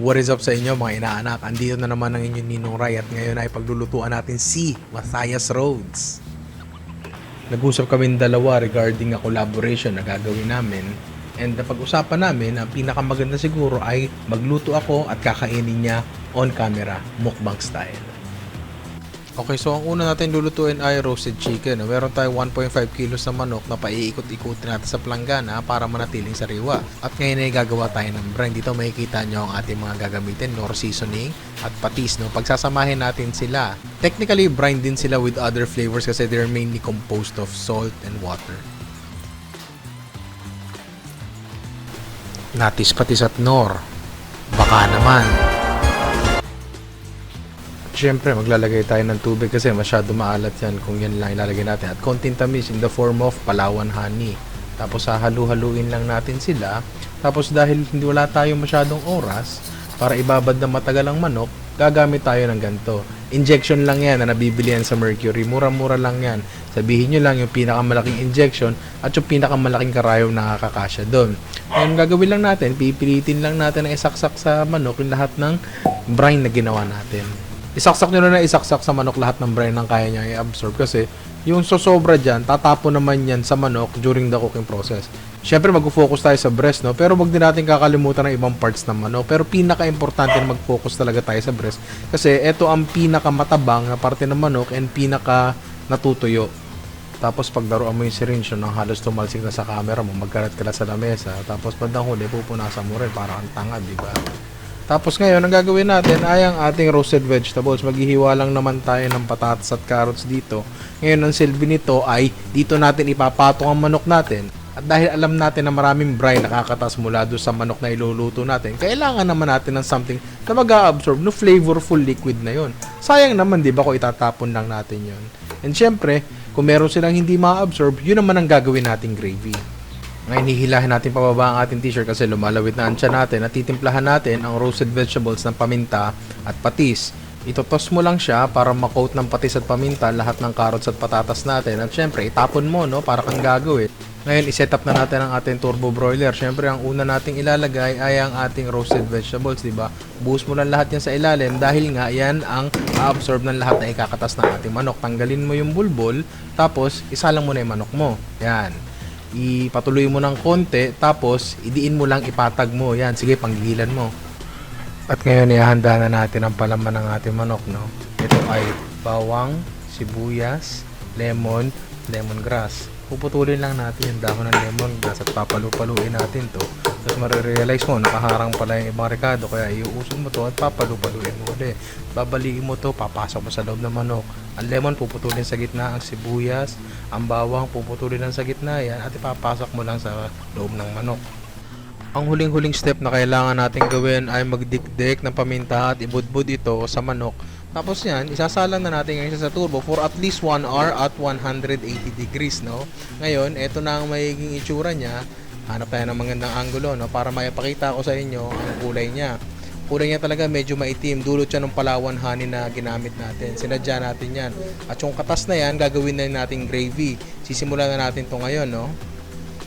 What is up sa inyo mga inaanak? Andito na naman ang inyong Ninong Ray at ngayon ay paglulutuan natin si Matthias Rhodes. Nag-usap kami dalawa regarding a collaboration na gagawin namin. And napag-usapan namin, ang pinakamaganda siguro ay magluto ako at kakainin niya on camera, mukbang style. Okay, so ang una natin lulutuin ay roasted chicken. Meron tayong 1.5 kilos na manok na paiikot-ikutin natin sa planggana para manatiling sariwa. At ngayon ay gagawa tayo ng brine. Dito makikita nyo ang ating mga gagamitin, nor seasoning at patis. No? Pagsasamahin natin sila. Technically, brine din sila with other flavors kasi they're mainly composed of salt and water. Natis, patis at nor. Baka naman. Siyempre, maglalagay tayo ng tubig kasi masyado maalat yan kung yan lang ilalagay natin. At konting tamis in the form of Palawan honey. Tapos hahalu-haluin lang natin sila. Tapos dahil hindi wala tayong masyadong oras para ibabad na matagal ang manok, gagamit tayo ng ganito. Injection lang yan na nabibili yan sa Mercury. Mura-mura lang yan. Sabihin nyo lang yung pinakamalaking injection at yung pinakamalaking karayom na nakakasya doon. Ngayon gagawin lang natin, pipilitin lang natin na isaksak sa manok yung lahat ng brine na ginawa natin. Isaksak nyo na isaksak sa manok lahat ng brine ng kaya niya i-absorb kasi yung sosobra dyan, tatapo naman yan sa manok during the cooking process. Siyempre mag-focus tayo sa breast, no? Pero wag din natin kakalimutan ng ibang parts ng manok. Pero pinaka-importante na mag-focus talaga tayo sa breast kasi ito ang pinaka-matabang na parte ng manok and pinaka-natutuyo. Tapos pagdaruan mo yung syringe nang halos tumalsik na sa camera mo, magkalat-kalat sa lamesa. Tapos bandang huli, pupunasan mo rin para kang tanga, di ba? Tapos ngayon, ang gagawin natin ay ang ating roasted vegetables. Maghihiwa lang naman tayo ng patatas at carrots dito. Ngayon, ang silbi nito ay dito natin ipapatong ang manok natin. At dahil alam natin na maraming brine nakakatas mula doon sa manok na iluluto natin, kailangan naman natin ng something na mag-a-absorb no flavorful liquid na yon. Sayang naman, di ba, kung itatapon lang natin yon. And syempre, kung meron silang hindi ma-absorb, yun naman ang gagawin nating gravy. Ngayon, hihilahin natin pababa ang ating t-shirt kasi lumalawit na ang tiyan natin at titimplahan natin ang roasted vegetables ng paminta at patis. Itotos mo lang siya para makoat ng patis at paminta lahat ng carrots at patatas natin at syempre itapon mo, no, para kang gagawin. Ngayon, iset up na natin ang ating turbo broiler. Syempre, ang una nating ilalagay ay ang ating roasted vegetables, di ba? Buhos mo lang lahat yan sa ilalim dahil nga yan ang absorb ng lahat na ikakatas ng ating manok. Tanggalin mo yung bulbol, tapos isalang mo na yung manok mo. Yan. Ipatuloy mo ng konti, tapos idiin mo lang, ipatag mo. Yan, sige, panggigilan mo. At ngayon, ihahanda na natin ang palaman ng ating manok, no? Ito ay bawang, sibuyas, lemon, lemongrass. Puputulin lang natin yung dahon ng lemongrass at papalupaluin natin to. Tapos marirealize mo, nakaharang pala yung ibang rekado, kaya iuusod mo to at papalupaluin mo ulit. Babalikin mo to, papasok mo sa loob ng manok. Ang lemon puputulin sa gitna, ang sibuyas, ang bawang puputulin lang sa gitna yan at ipapasok mo lang sa loob ng manok. Ang huling-huling step na kailangan natin gawin ay magdikdik ng paminta at ibudbud ito sa manok. Tapos yan, isasalang na natin ngayon sa turbo for at least 1 hour at 180 degrees, no? Ngayon, ito na ang magiging itsura niya. Hanap tayo ng magandang angulo, no? Para maipakita ko sa inyo ang kulay niya. Kulay niya talaga medyo maitim. Dulot siya ng Palawan honey na ginamit natin. Sinadya natin yan. At yung katas na yan, gagawin na natin gravy. Sisimulan na natin to ngayon, no?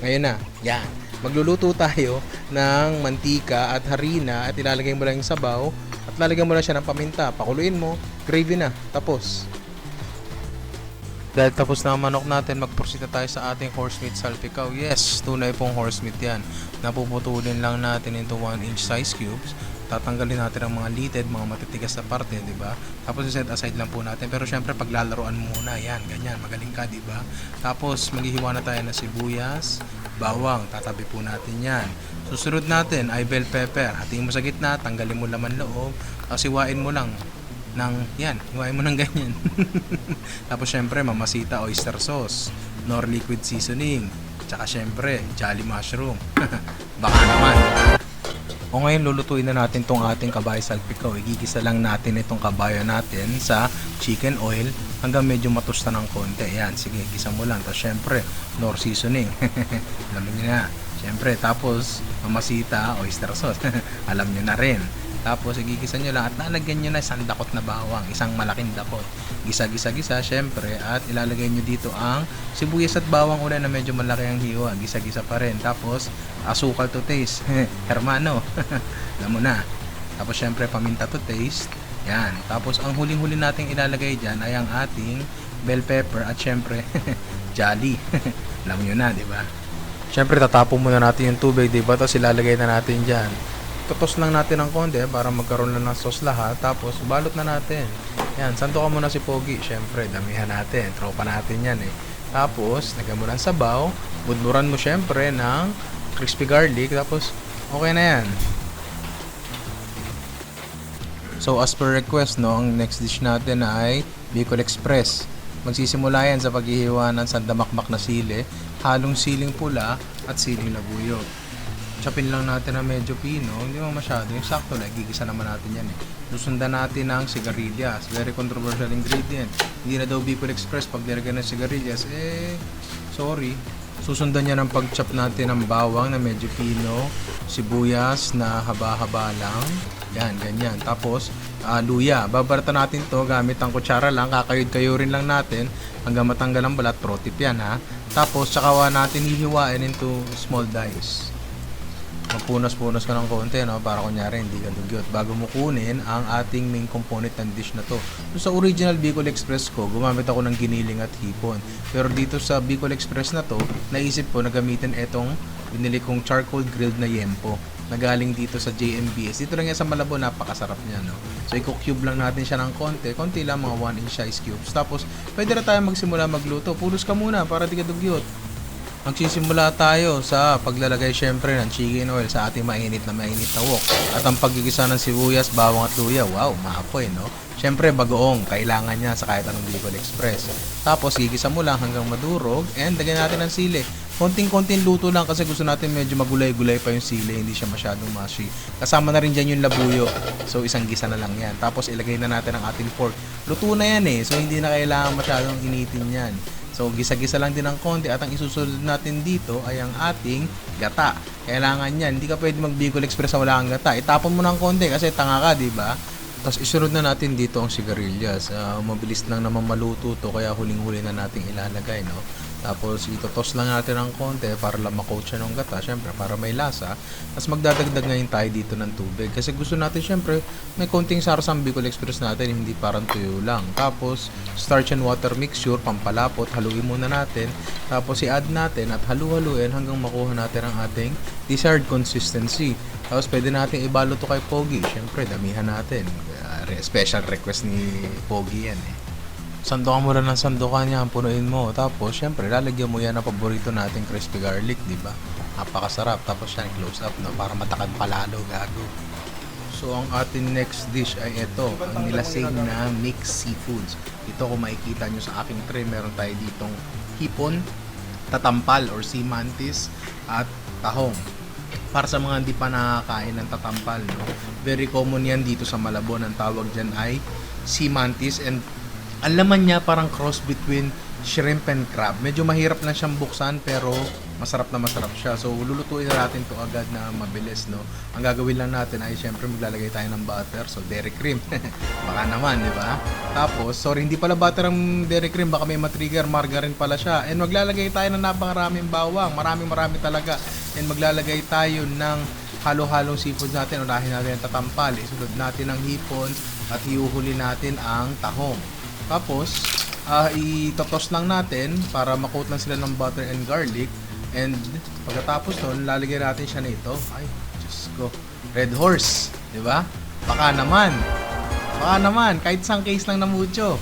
Ngayon na. Yan. Magluluto tayo ng mantika at harina at ilalagay mo lang yung sabaw at lalagyan mo lang siya ng paminta. Pakuluin mo, gravy na. Tapos. Dahil tapos na ang manok natin, mag-proceed na tayo sa ating horse meat salpikaw. Yes, tunay pong horse meat yan. Napuputulin lang natin into 1-inch size cubes. Tatanggalin natin ang mga litid, mga matitigas na parte, di ba? Tapos set aside lang po natin. Pero syempre paglalaroan muna, yan, ganyan, magaling ka, di ba? Tapos maghihiwa na tayo ng sibuyas, bawang, tatabi po natin yan. Susunod natin ay bell pepper. Hatiin mo sa gitna, tanggalin mo laman loob, tapos hiwain mo lang ng yan, hiwain mo ng ganyan. Tapos syempre mamasita oyster sauce, nor liquid seasoning, tsaka syempre jolly mushroom. Baka naman. O ngayon lulutuin na natin tong ating kabay salpikaw. Igigisa lang natin itong kabayo natin sa chicken oil hanggang medyo matusta ng konti. Ayan, sige, gisa mo lang. Tapos syempre, nor seasoning. Alam niyo na. Syempre, tapos mamasita, oyster sauce. Alam niyo na rin. Tapos igigisa nyo lang at lalagyan nyo na isang dakot na bawang, isang malaking dakot. Gisa-gisa-gisa syempre at ilalagay nyo dito ang sibuyas at bawang ulit na medyo malaki ang hiwa. Gisa-gisa pa rin. Tapos asukal to taste. Hermano. Alam mo na. Tapos syempre paminta to taste. Yan. Tapos ang huling-huli nating ilalagay dyan ay ang ating bell pepper at syempre jolly. Alam nyo na, di ba? Syempre tatapon muna natin yung tubig, di ba? Tapos ilalagay na natin dyan. Tutos lang natin ng konti para magkaroon lang ng sauce lahat. Tapos balot na natin. Yan, santo ka muna si Pogi. Syempre, damihan natin. Tropa natin yan eh. Tapos, lagyan mo ng sabaw. Budburan mo syempre ng crispy garlic. Tapos, okay na yan. So as per request, no, ang next dish natin ay Bicol Express. Magsisimula yan sa paghihiwa ng sandamakmak na sili, halong siling pula at siling labuyo. Chopin lang natin na medyo pino, hindi mo masyado, yung sakto lang, gigisa naman natin yan eh. Susundan natin ng sigarilyas, very controversial ingredient. Hindi na daw Bicol Express pag nilagyan ng sigarilyas, sorry. Susundan niya ng pag-chop natin ng bawang na medyo pino, sibuyas na haba-haba lang. Yan, ganyan. Tapos, luya. Babaratan natin to gamit ang kutsara lang. Kakayod-kayurin lang natin hanggang matanggal ang balat. Pro tip yan, ha. Tapos, tsaka natin hihiwain into small dice. Magpunas-punas ka ng konti, no? Para kunyari hindi ka dugyot. Bago mo kunin ang ating main component ng dish na to. So, sa original Bicol Express ko, gumamit ako ng giniling at hipon. Pero dito sa Bicol Express na to, naisip ko na gamitin etong binili kong charcoal grilled na yempo na galing dito sa JMBS. Dito lang yan sa Malabo, napakasarap niya, no? So, i-cube lang natin siya ng konti lang, mga 1 inch size cubes. Tapos, pwede na tayo magsimula magluto. Pulos ka muna para di ka dugyot. Magsisimula tayo sa paglalagay syempre ng chicken oil sa ating mainit na wok. At ang paggigisa ng sibuyas, bawang at luya. Wow, maapoy, no? Syempre, bagoong. Kailangan niya sa kahit anong Bicol Express. Tapos, gigisa mo lang hanggang madurog and lagyan natin ng sili. Konting-konting luto lang kasi gusto natin medyo magulay-gulay pa yung sili, hindi siya masyadong mushy. Kasama na rin dyan yung labuyo. So, isang gisa na lang yan. Tapos, ilagay na natin ang ating pork. Luto na yan eh. So, hindi na kailangan masyadong initin yan. So, gisa-gisa lang din ng konti at ang isusunod natin dito ay ang ating gata. Kailangan yan. Hindi ka pwede mag-Bicol Express sa wala kang gata. Itapon mo ng konti kasi tanga ka, di ba? Tapos isunod na natin dito ang sigarilyas. Mabilis lang naman maluto to kaya huling-huli na nating ilalagay, no? Tapos itotos lang natin ng konti para lang makoat siya ng gata, syempre para may lasa. Tapos magdadagdag ngayon tayo dito ng tubig kasi gusto natin syempre may konting sarsang Bicol Express natin, hindi parang tuyo lang. Tapos starch and water mixture, pampalapot, haluin muna natin. Tapos i-add natin at halu-haluin hanggang makuha natin ang ating desired consistency. Tapos pwede natin ibalot to kay Pogi, syempre damihan natin. Special request ni Pogi yan eh. Sandukan mo lang ng sandukan niya, punuin mo. Tapos, syempre, lalagyan mo yan ang paborito nating crispy garlic, di ba? Napakasarap. Tapos yan, close up, no? Para matakad palalo, gago. So, ang ating next dish ay ito, ang nilasing na mixed seafoods. Ito, kung makikita nyo sa aking tray, meron tayo ditong hipon, tatampal or sea mantis, at tahong. Para sa mga hindi pa nakakain ng tatampal, no? Very common yan dito sa Malabon. Ang tawag dyan ay sea mantis, and ang laman niya parang cross between shrimp and crab. Medyo mahirap lang siyang buksan pero masarap na masarap siya. So lulutuin na natin to agad na mabilis, no? Ang gagawin lang natin ay syempre maglalagay tayo ng butter. So dairy cream. Baka naman, di ba? Tapos, sorry, hindi pala butter ang dairy cream. Baka may matrigger, margarine pala siya. And maglalagay tayo ng napakaraming bawang. Marami talaga. And maglalagay tayo ng halo-halong seafood natin. Unahin natin ang tatampal. Isunod natin ang hipon at hiuhuli natin ang tahong. Tapos, itotos lang natin para makoat lang sila ng butter and garlic. And pagkatapos nun, lalagyan natin siya nito. Ay, Diyos ko. Red Horse. Diba? Baka naman. Kahit isang case lang na mucho.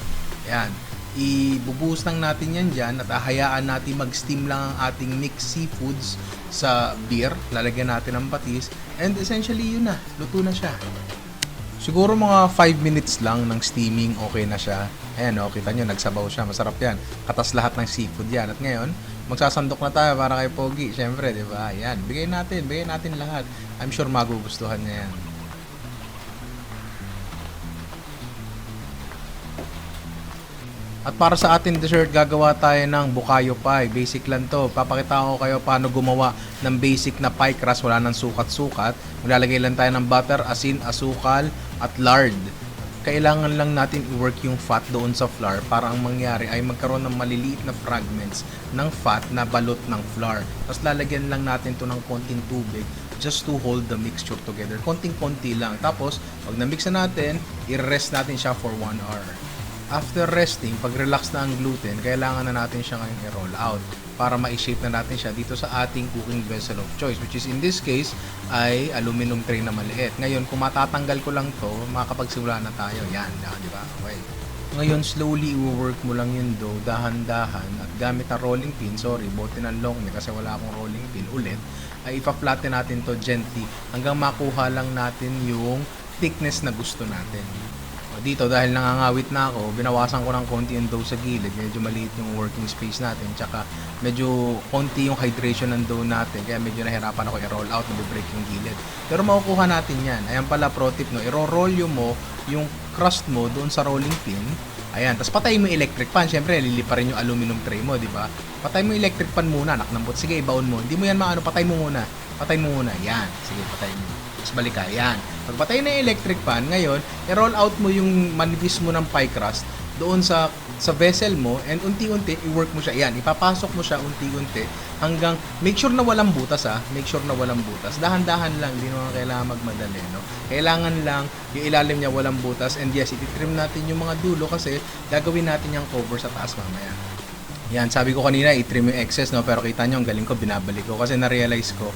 Yan. Ibubuhos lang natin yan dyan at ahayaan natin mag-steam lang ang ating mixed seafoods sa beer. Lalagyan natin ng patis. And essentially, yun na. Luto na siya. Siguro mga 5 minutes lang ng steaming, okay na siya. Ayan, oh, kita nyo, nagsabaw siya. Masarap yan. Katas lahat ng seafood yan. At ngayon, magsasandok na tayo para kay Pogi. Siyempre, di ba? Ayan, bigay natin lahat. I'm sure magugustuhan niya yan. At para sa ating dessert, gagawa tayo ng bukayo pie. Basic lang to. Papakita ko kayo paano gumawa ng basic na pie crust. Wala nang sukat-sukat. Maglalagay lang tayo ng butter, asin, asukal, at lard. Kailangan lang natin i-work yung fat doon sa flour para ang mangyari ay magkaroon ng maliliit na fragments ng fat na balot ng flour. Tapos lalagyan lang natin to ng konting tubig just to hold the mixture together. Konting-konti lang. Tapos, pag na-mix na natin, i-rest natin siya for 1 hour. After resting, pag relax na ang gluten, kailangan na natin siya ngayon i-roll out para ma-shape na natin siya dito sa ating cooking vessel of choice, which is in this case ay aluminum tray na maliit. Ngayon, kung matatanggal ko lang to, makakapagsimula na tayo. Yan, di ba? Okay. Ngayon, slowly i-work mo lang yung dough, dahan-dahan, at gamit na rolling pin, sorry, bote ng long neck kasi wala akong rolling pin ulit, ay ipa-flatten natin to gently hanggang makuha lang natin yung thickness na gusto natin. Dito, dahil nangangawit na ako, binawasan ko ng konti yung dough sa gilid. Medyo maliit yung working space natin. Tsaka, medyo konti yung hydration ng dough natin. Kaya medyo nahirapan ako i-roll out, na-break yung gilid. Pero makukuha natin yan. Ayan pala, pro tip, no? I-roll mo yung crust mo doon sa rolling pin. Ayan, tapos patayin mo yung electric pan. Siyempre, lilipa rin yung aluminum tray mo, di ba? Patayin mo yung electric pan muna, naknambot. Sige, ibaon mo. Hindi mo yan maano, patay mo muna. Patay mo muna. Yan. Sige, patayin mo. Tapos balik ka. Yan. Pag patay na yung electric pan, ngayon, i-roll out mo yung manipis mo ng pie crust doon sa vessel mo and unti-unti i-work mo siya. Yan, ipapasok mo siya unti-unti hanggang make sure na walang butas Make sure na walang butas. Dahan-dahan lang, hindi naman kailangan magmadali, no? Kailangan lang yung ilalim niya walang butas and yes, ititrim natin yung mga dulo kasi gagawin natin yung cover sa taas mamaya. Yan, sabi ko kanina, i-trim yung excess, no? Pero kita nyo, ang galing ko, binabalik ko. Kasi na-realize ko,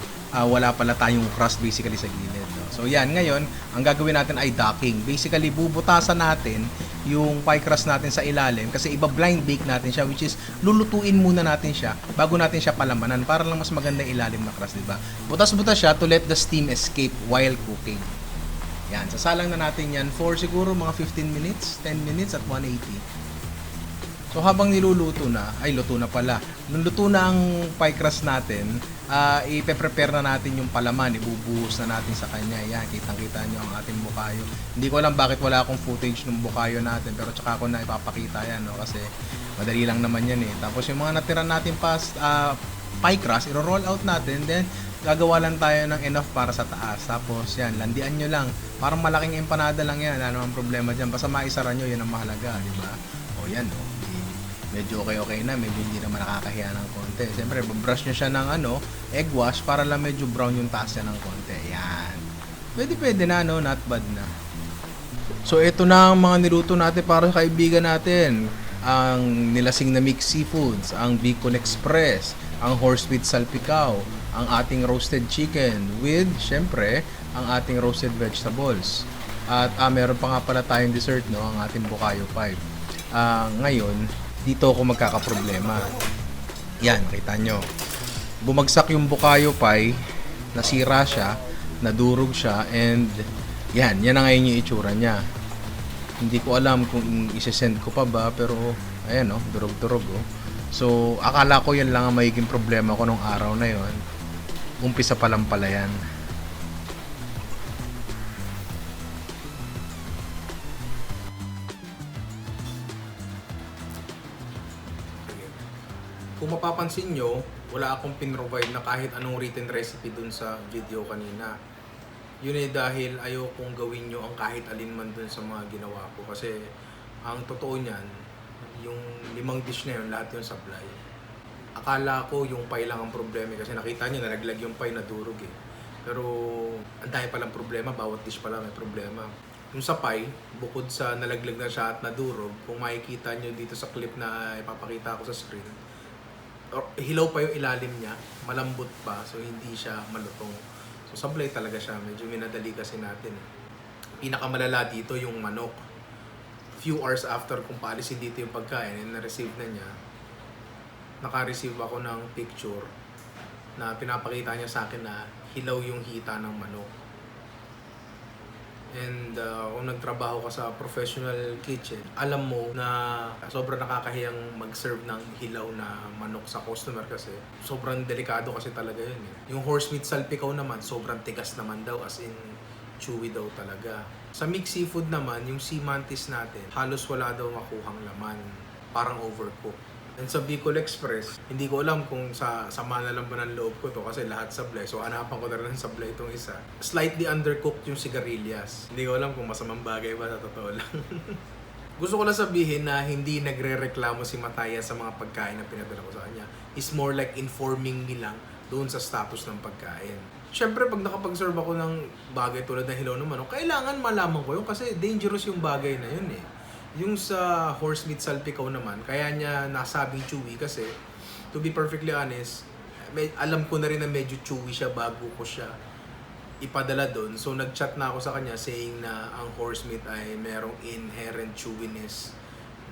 wala pala tayong crust basically sa gilid, no? So, yan, ngayon, ang gagawin natin ay docking. Basically, bubutasan natin yung pie crust natin sa ilalim kasi iba-blind bake natin siya, which is, lulutuin muna natin siya bago natin siya palamanan para lang mas maganda yung ilalim na crust, diba? Butas-butas siya to let the steam escape while cooking. Yan, sasalang na natin yan for siguro mga 15 minutes, 10 minutes at 180. So habang niluluto na, ay luto na pala. Nung luto na ang pie crust natin, ipe-prepare na natin yung palaman, ibubuhos na natin sa kanya. Yan, kitang-kita nyo ang ating bukayo. Hindi ko alam bakit wala akong footage ng bukayo natin, pero tsaka ko na ipapakita yan, no? Kasi madali lang naman yan eh. Tapos yung mga natira natin pie crust, i-roll out natin, then gagawa lang tayo ng enough para sa taas. Tapos yan, landian nyo lang. Parang malaking empanada lang yan, ano ang problema dyan. Basta maisara nyo, yan ang mahalaga, di ba? O yan, o. Medyo okay na, medyo hindi naman nakakahiya ng konti. Siyempre, brush nyo siya ng egg wash para lang medyo brown yung taas niya ng konti. Yan. Pwede na, no? Not bad na. So, ito na ang mga niluto natin para sa kaibigan natin. Ang nilasing na mixed seafoods, ang Bicol Express, ang horse meat salpicao, ang ating roasted chicken with, syempre, ang ating roasted vegetables. At meron pa nga pala tayong dessert, no? Ang ating bukayo pie. Ngayon, dito ako magkakaproblema. Yan, kita nyo. Bumagsak yung bukayo pie, nasira siya, nadurog siya, and yan na ngayon yung itsura niya. Hindi ko alam kung isesend ko pa ba, pero ayan durog-durog So, akala ko yan lang ang magiging problema ko nung araw na yon. Umpisa pa lang pala yan. Kung mapapansin nyo, wala akong pin-provide na kahit anong written recipe dun sa video kanina. Yun dahil ayokong gawin nyo ang kahit alin man dun sa mga ginawa ko. Kasi ang totoo niyan, yung 5 dish na yun, lahat yung supply. Akala ko yung pie lang ang problema kasi nakita nyo, nalaglag yung pie na durog eh. Pero ang dami palang problema, bawat dish pala may problema. Yung sa pie, bukod sa nalaglag na siya at nadurog, kung makikita nyo dito sa clip na ipapakita ko sa screen, hilaw pa yung ilalim niya, malambot pa, so hindi siya malutong. So sablay talaga siya, medyo minadali kasi natin. Pinakamalala dito yung manok. Few hours after kung paalisin dito yung pagkain and na-receive na niya, naka-receive ako ng picture na pinapakita niya sa akin na hilaw yung hita ng manok. And kung nagtrabaho ka sa professional kitchen, alam mo na sobrang nakakahiyang mag-serve ng hilaw na manok sa customer kasi sobrang delikado kasi talaga yun eh. Yung horse meat salpicao naman, sobrang tigas naman daw, as in chewy daw talaga. Sa mixed seafood naman, yung sea mantis natin, halos wala daw makuhang laman. Parang overcooked. And sa Bicol Express, hindi ko alam kung sama na lang ba ng loob ko to kasi lahat sablay. So hanapan ko na rin ng sablay itong isa. Slightly undercooked yung sigarilyas. Hindi ko alam kung masamang bagay ba, sa totoo lang. Gusto ko lang sabihin na hindi nagre-reklamo si Mataya sa mga pagkain na pinadala ko sa kanya. It's more like informing me lang doon sa status ng pagkain. Siyempre, pag nakapag-serve ako ng bagay tulad ng hilaw ng manok, kailangan malaman ko yun kasi dangerous yung bagay na yun eh. Yung sa horse meat salpikaw naman, kaya niya nasabing chewy kasi, to be perfectly honest, alam ko na rin na medyo chewy siya bago ko siya ipadala doon. So, nag-chat na ako sa kanya saying na ang horse meat ay merong inherent chewiness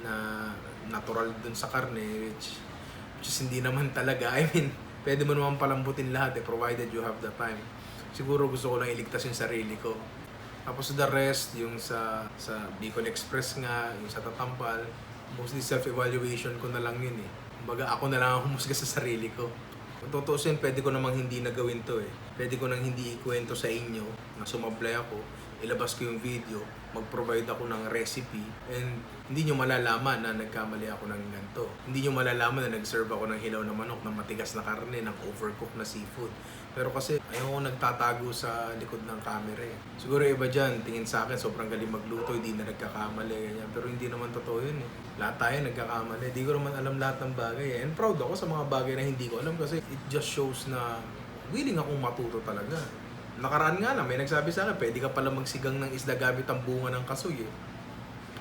na natural dun sa karne, which is hindi naman talaga. I mean, pwede mo naman palambutin lahat provided you have the time. Siguro gusto ko lang iligtas yung sarili ko. Tapos the rest, yung sa Bicol Express nga, yung sa Tatampal, mostly self-evaluation ko na lang yun eh. Kumbaga ako na lang ang humusga sa sarili ko. Kung tutuusin, pwede ko namang hindi na gawin to eh. Pwede ko nang hindi ikwento sa inyo na sumablay ako, ilabas ko yung video, mag-provide ako ng recipe, and hindi nyo malalaman na nagkamali ako ng ganito. Hindi nyo malalaman na nag-serve ako ng hilaw na manok, ng matigas na karne, ng overcooked na seafood. Pero kasi ayaw ko nagtatago sa likod ng camera eh. Siguro iba dyan, tingin sa akin, sobrang galing magluto, hindi na nagkakamali, ganyan. Pero hindi naman totoo yun eh. Lahat tayo nagkakamali. Hindi ko naman alam lahat ng bagay eh. And proud ako sa mga bagay na hindi ko alam kasi it just shows na willing akong matuto talaga. Nakaraan nga lang, may nagsabi sa akin, pwede ka pala magsigang ng isda gamit ang bunga ng kasoy eh.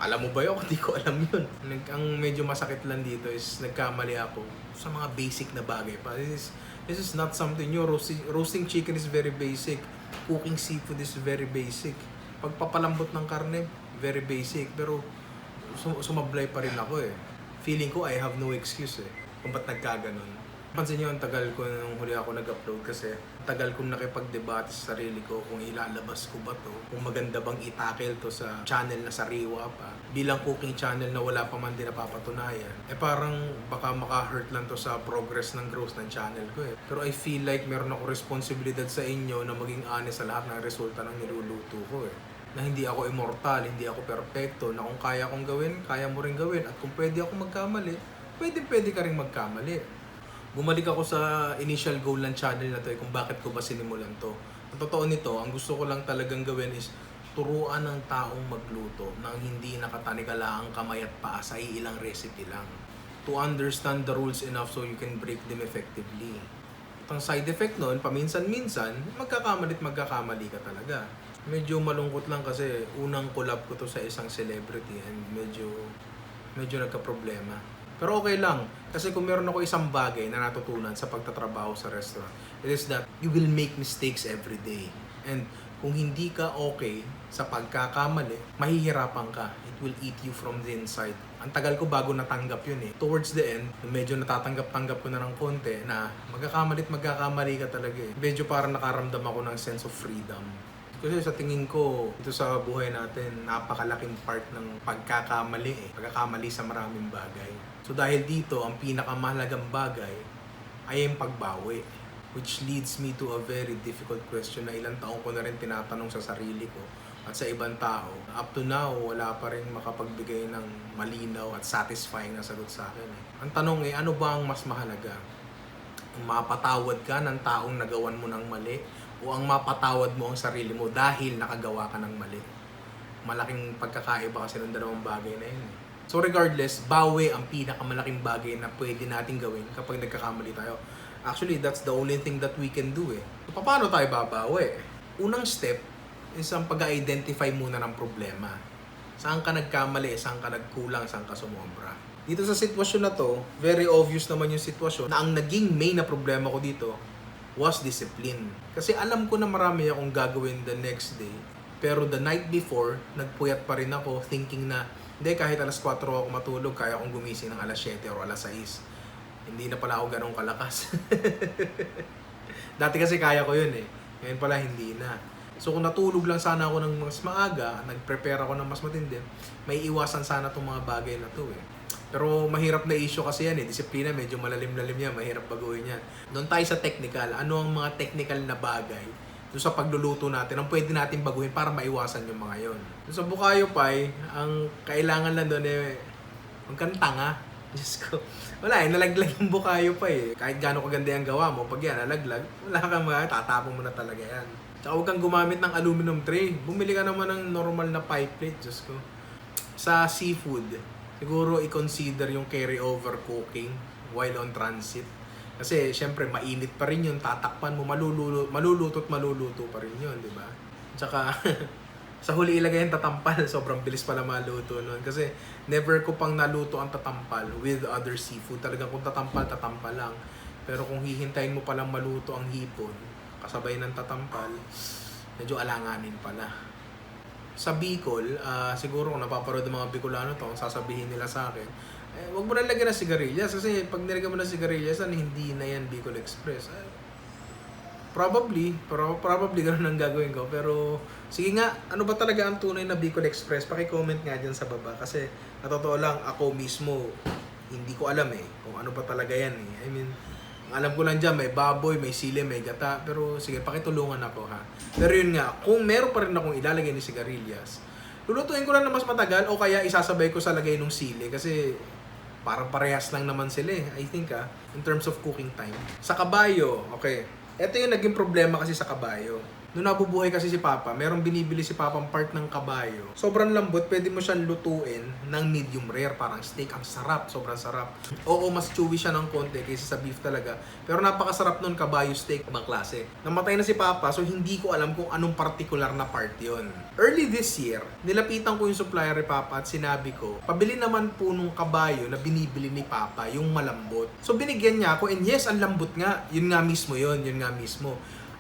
Alam mo ba yun? Hindi ko alam yun. Ang medyo masakit lang dito is nagkamali ako sa mga basic na bagay pa. This is not something new. Roasting chicken is very basic. Cooking seafood is very basic. Pagpapalambot ng karne, very basic. Pero sumablay pa rin ako eh. Feeling ko I have no excuse eh. Kung ba't nagkaganon. Pansin nyo, ang tagal ko nung huli ako nag-upload kasi tagal kong nakipag-debate sa sarili ko kung ilalabas ko ba to, kung maganda bang itakel to sa channel na sariwa pa. Bilang cooking channel na wala pa man din napapatunayan, parang baka maka-hurt lang to sa progress ng growth ng channel ko eh. Pero I feel like meron ako responsibilidad sa inyo na maging honest sa lahat ng resulta ng niluluto ko eh. Na hindi ako immortal, hindi ako perfecto, na kung kaya kong gawin, kaya mo rin gawin. At kung pwede ako magkamali, pwede ka rin magkamali. Bumalik ako sa initial goal ng channel na to kung bakit ko ba sinimulan to. Ang totoo nito, ang gusto ko lang talagang gawin is turuan ng taong magluto nang hindi nakatanikala ang kamay at paa sa ilang recipe lang. To understand the rules enough so you can break them effectively. At ang side effect nun, paminsan-minsan, magkakamali ka talaga. Medyo malungkot lang kasi unang collab ko to sa isang celebrity and medyo nagka-problema. Pero okay lang, kasi kung meron ako isang bagay na natutunan sa pagtatrabaho sa restaurant, it is that you will make mistakes every day. And kung hindi ka okay sa pagkakamali, mahihirapan ka. It will eat you from the inside. Ang tagal ko bago natanggap yun eh. Towards the end, medyo natatanggap-tanggap ko na ng konti na magkakamali ka talaga eh. Medyo parang nakaramdam ako ng sense of freedom. Kasi sa tingin ko, ito sa buhay natin, napakalaking part ng pagkakamali eh. Pagkakamali sa maraming bagay. So dahil dito, ang pinakamahalagang bagay ay yung pagbawi. Which leads me to a very difficult question na ilang taon ko na rin tinatanong sa sarili ko at sa ibang tao. Up to now, wala pa rin makapagbigay ng malinaw at satisfying na sagot sa akin eh. Ang tanong ano ba ang mas mahalaga? Ang mapatawad ka ng taong nagawan mo ng mali o ang mapatawad mo ang sarili mo dahil nakagawa ka ng mali? Malaking pagkakaiba kasi ng dalawang bagay na yun eh. So regardless, bawi ang pinakamalaking bagay na pwede natin gawin kapag nagkakamali tayo. Actually, that's the only thing that we can do eh. So, paano tayo babawi? Unang step is ang pag-identify muna ng problema. Saan ka nagkamali, saan ka nagkulang, saan ka sumobra. Dito sa sitwasyon na to, very obvious naman yung sitwasyon na ang naging main na problema ko dito was discipline. Kasi alam ko na marami akong gagawin the next day. Pero the night before, nagpuyat pa rin ako thinking na hindi, kahit alas 4 ako matulog, kaya akong gumising ng alas 7 o alas 6. Hindi na pala ako ganun kalakas. Dati kasi kaya ko yun eh. Ngayon pala hindi na. So kung natulog lang sana ako ng mas maaga, nag-prepare ako ng mas matindi, may iwasan sana itong mga bagay na to eh. Pero mahirap na issue kasi yan eh. Disiplina, medyo malalim-lalim yan. Mahirap baguhin yan. Doon tayo sa technical. Ano ang mga technical na bagay doon sa pagluluto natin ang pwede natin baguhin para maiwasan yung mga yon. Doon sa Bukayo Pie, ang kailangan lang doon eh, huwag kang tanga. Diyos ko. Wala eh, nalaglag yung Bukayo Pie eh. Kahit gaano kaganda yung gawa mo, pag yan nalaglag, wala kang tatapon mo na talaga yan. Tsaka huwag kang gumamit ng aluminum tray. Bumili ka naman ng normal na pie plate, Diyos ko. Sa seafood, siguro i-consider yung carry-over cooking while on transit. Kasi syempre mainit pa rin yun, tatakpan mo, maluluto pa rin yun, di ba? Tsaka sa huli ilagay yung tatampal, sobrang bilis pala maluto nun. Kasi never ko pang naluto ang tatampal with other seafood. Talagang kung tatampal lang. Pero kung hihintayin mo palang maluto ang hipon, kasabay ng tatampal, medyo alanganin pala. Sa Bicol, siguro kung napaparod ng mga Bicolano to, ang sasabihin nila sa akin, wag mo na lagyan ng sigarilyas. Kasi pag nilagyan mo ng sigarilyas, hindi na yan Bicol Express. Probably ganun ang gagawin ko. Pero, sige nga, ano ba talaga ang tunay na Bicol Express? Paki-comment nga dyan sa baba. Kasi, natotoo lang, ako mismo, hindi ko alam kung ano ba talaga yan I mean, ang alam ko lang dyan, may baboy, may sili, may gata. Pero, sige, pakitulungan ako ha. Pero yun nga, kung meron pa rin akong ilalagay ni sigarilyas, lulutuin ko lang na mas matagal o kaya isasabay ko sa lagay ng sili. Kasi, parang parehas lang naman sila I think in terms of cooking time. Sa kabayo, okay. Ito yung naging problema kasi sa kabayo. Nung nabubuhay kasi si Papa, merong binibili si Papa ang part ng kabayo. Sobrang lambot, pwede mo siyang lutuin ng medium rare, parang steak. Ang sarap, sobrang sarap. Oo, mas chewy siya ng konti kaysa sa beef talaga. Pero napakasarap nun kabayo steak, ibang klase. Namatay na si Papa, so hindi ko alam kung anong particular na part yon. Early this year, nilapitan ko yung supplier ni Papa at sinabi ko, pabili naman po nung kabayo na binibili ni Papa, yung malambot. So binigyan niya ako, and yes, ang lambot nga. Yun nga mismo.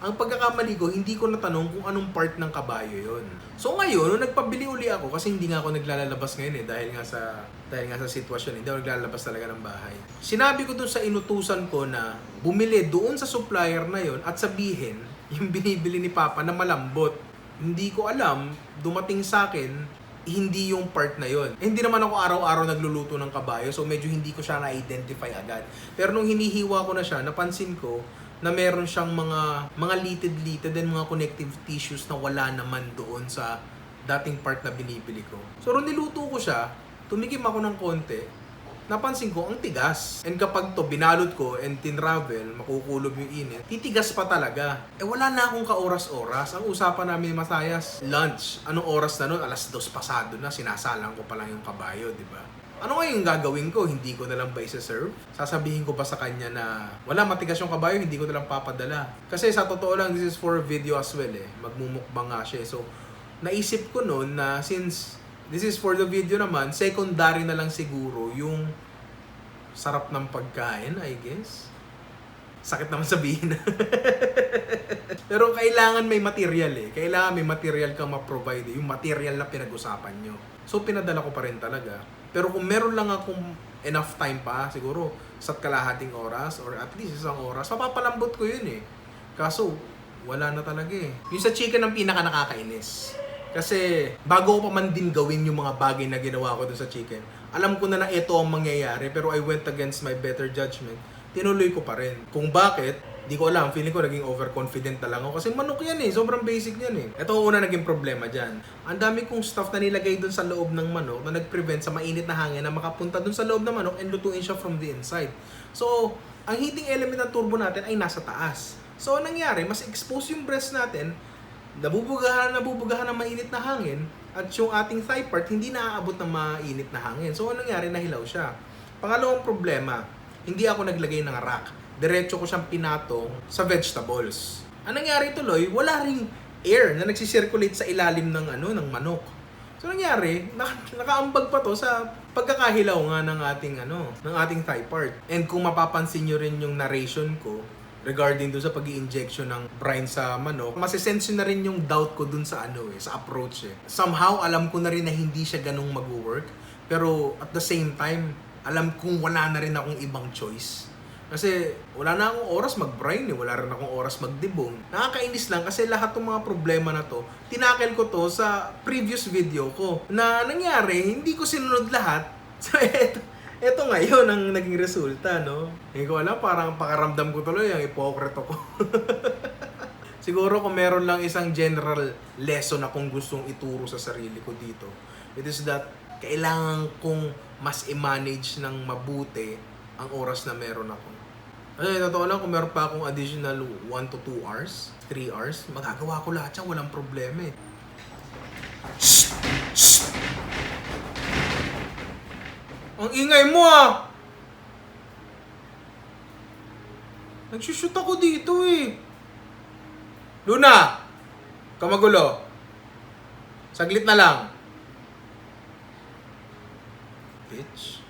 Ang pagkakamali ko, hindi ko natanong kung anong part ng kabayo yon. So ngayon, nung nagpabili uli ako, kasi hindi nga ako naglalabas ngayon dahil nga sa sitwasyon, hindi ako naglalabas talaga ng bahay. Sinabi ko dun sa inutusan ko na bumili doon sa supplier na yon at sabihin yung binibili ni Papa na malambot. Hindi ko alam, dumating sa akin, hindi yung part na yon. Hindi naman ako araw-araw nagluluto ng kabayo, so medyo hindi ko siya na-identify agad. Pero nung hinihiwa ko na siya, napansin ko na meron siyang mga litid and mga connective tissues na wala naman doon sa dating part na binibili ko. So, nung niluto ko siya, tumikim ako ng konti, napansin ko, ang tigas. And kapag to binalot ko and tinravel, makukulob yung init, titigas pa talaga. Wala na akong ka-oras-oras. Ang usapan namin ni Masayas, lunch. Anong oras na nun? 2:00 pasado na, sinasalang ko pa lang yung kabayo, di ba? Ano nga yung gagawin ko? Hindi ko na lang ba isa-serve? Sasabihin ko ba sa kanya na wala, matigas yung kabayo, hindi ko na lang papadala? Kasi sa totoo lang, this is for video as well Magmumukbang nga siya. So, naisip ko noon na since this is for the video naman, secondary na lang siguro yung sarap ng pagkain, I guess. Sakit naman sabihin. Pero kailangan may material Kailangan may material kang ma-provide yung material na pinag-usapan nyo. So, pinadala ko pa rin talaga. Pero kung meron lang akong enough time pa, siguro sa kalahating oras or at least isang oras, mapapalambot ko yun Kaso, wala na talaga Yung sa chicken ang pinaka nakakainis. Kasi bago ko pa man din gawin yung mga bagay na ginawa ko dun sa chicken, alam ko na ito ang mangyayari, pero I went against my better judgment. Tinuloy ko pa rin. Kung bakit, di ko alam. Feeling ko naging overconfident na lang ako. Kasi manok yan sobrang basic yan Ito ang una naging problema dyan. Ang dami kong stuff na nilagay dun sa loob ng manok na nag-prevent sa mainit na hangin na makapunta dun sa loob ng manok and lutuin siya from the inside. So, ang heating element ng turbo natin ay nasa taas. So, anong nangyari, mas expose yung breast natin, nabubugahan ng mainit na hangin, at yung ating thigh part hindi naaabot ng mainit na hangin. So, anong nangyari, nahilaw siya. Pangalawang problema, hindi ako naglagay ng rack. Diretso ko siyang pinatong sa vegetables. Ang nangyari tuloy, wala ring air na nagsisirculate sa ilalim ng manok. So nangyari, nakaambag pa to sa pagkakahilaw nga ng ating thigh part. And kung mapapansin niyo rin yung narration ko regarding dun sa pag-i-injection ng brine sa manok, masisense na rin yung doubt ko dun sa sa approach Somehow, alam ko na rin na hindi siya ganung mag-work. Pero at the same time, alam kong wala na rin akong ibang choice. Kasi wala na akong oras mag-brine wala rin akong oras mag-debone. Nakakainis lang kasi lahat ng mga problema na to, tinakel ko to sa previous video ko. Na nangyari, hindi ko sinunod lahat. So eto ngayon ang naging resulta, Hindi ko alam, parang pakaramdam ko tuloy ang ipokrito ko. Siguro kung meron lang isang general lesson na kung gustong ituro sa sarili ko dito, it is that kailangan kong mas i-manage ng mabuti ang oras na meron ako. Kasi totoo lang, kung meron pa akong additional 1 to 2 hours, 3 hours, magagawa ko lahat siya, walang problema Shh! Shh! Ang ingay mo Nagsushoot ako dito eh. Luna! Kamagulo. Saglit na lang. Bitch.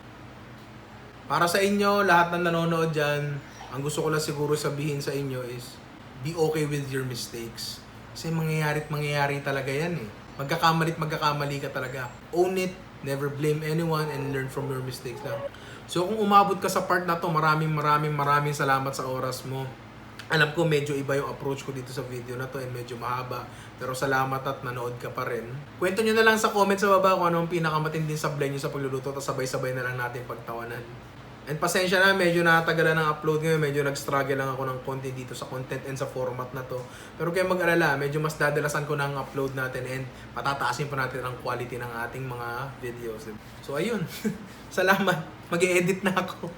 Para sa inyo, lahat ng nanonood dyan, ang gusto ko lang siguro sabihin sa inyo is, be okay with your mistakes. Kasi mangyayari talaga yan eh. Magkakamali ka talaga. Own it, never blame anyone, and learn from your mistakes lang. So kung umabot ka sa part na to, maraming salamat sa oras mo. Alam ko medyo iba yung approach ko dito sa video na to and medyo mahaba. Pero salamat at nanood ka pa rin. Kwento nyo na lang sa comment sa baba kung ano ang pinakamatinding sablay nyo sa pagluluto, tapos sabay-sabay na lang natin pagtawanan. And pasensya na, medyo natagalan ng upload ngayon, medyo nag-struggle lang ako ng content dito sa content and sa format na to. Pero kaya mag-alala, medyo mas dadalasan ko ng upload natin and patataasin pa natin ang quality ng ating mga videos. So ayun, salamat, mag-e-edit na ako.